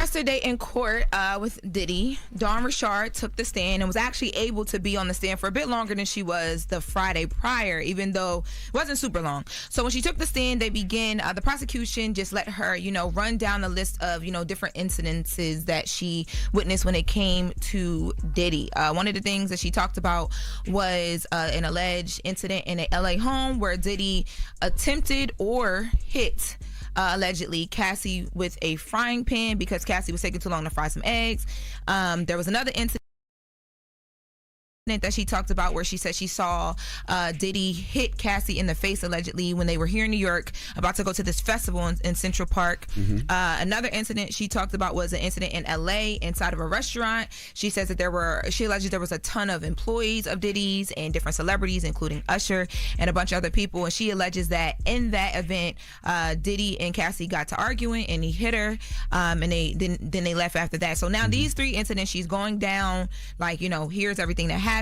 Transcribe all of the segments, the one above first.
yesterday in court with Diddy, Dawn Richard took the stand and was actually able to be on the stand for a bit longer than she was the Friday prior, even though it wasn't super long. So when she took the stand, they began, the prosecution just let her, run down the list of, different incidences that she witnessed when it came to Diddy. One of the things that she talked about was an alleged incident in a LA home where Diddy attempted or hit allegedly Cassie with a frying pan because Cassie was taking too long to fry some eggs. There was another incident that she talked about where she said she saw Diddy hit Cassie in the face allegedly when they were here in New York about to go to this festival in Central Park. Another incident she talked about was an incident in LA inside of a restaurant. She says that she alleged there was a ton of employees of Diddy's and different celebrities, including Usher and a bunch of other people, and she alleges that in that event Diddy and Cassie got to arguing and he hit her, and then they left after that. So now these three incidents, she's going down like, here's everything that happened.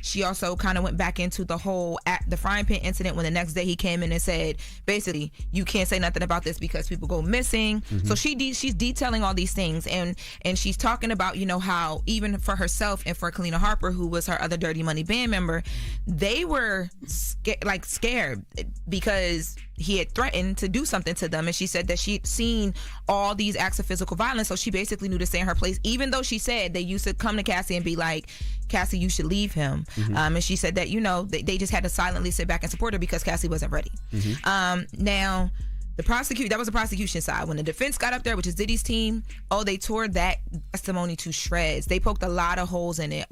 She also kind of went back into the whole the frying pan incident when the next day he came in and said, basically, you can't say nothing about this because people go missing. So she's detailing all these things, and she's talking about, how even for herself and for Kalina Harper, who was her other Dirty Money band member, they were scared because he had threatened to do something to them, and she said that she'd seen all these acts of physical violence, so she basically knew to stay in her place, even though she said they used to come to Cassie and be like, Cassie, you should leave him. And she said that, they just had to silently sit back and support her because Cassie wasn't ready. Now, that was the prosecution side. When the defense got up there, which is Diddy's team, they tore that testimony to shreds. They poked a lot of holes in it.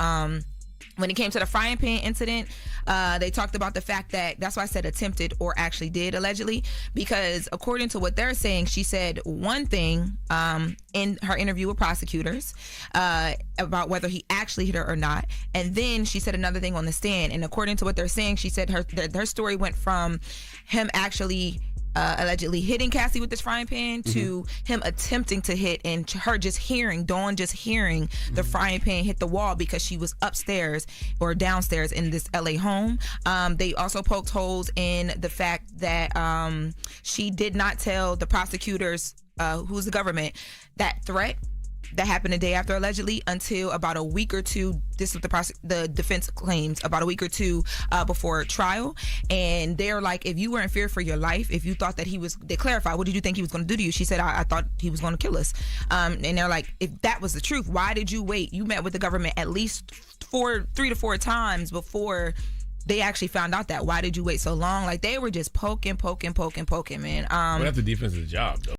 When it came to the frying pan incident, they talked about the fact that's why I said attempted or actually did allegedly, because according to what they're saying, she said one thing in her interview with prosecutors about whether he actually hit her or not, and then she said another thing on the stand. And according to what they're saying, she said her story went from him actually allegedly hitting Cassie with this frying pan to him attempting to hit, and her Dawn just hearing the frying pan hit the wall because she was upstairs or downstairs in this LA home. They also poked holes in the fact that she did not tell the prosecutors, who's the government, that threat that happened a day after allegedly until about a week or two. This is what the defense claims, about a week or two before trial. And they're like, if you were in fear for your life, if you thought that they clarified, what did you think he was going to do to you? She said, I thought he was going to kill us. And they're like, if that was the truth, why did you wait? You met with the government at least 3 to 4 times before they actually found out that. Why did you wait so long? Like, they were just poking, man. Well, that's the defense's job, though.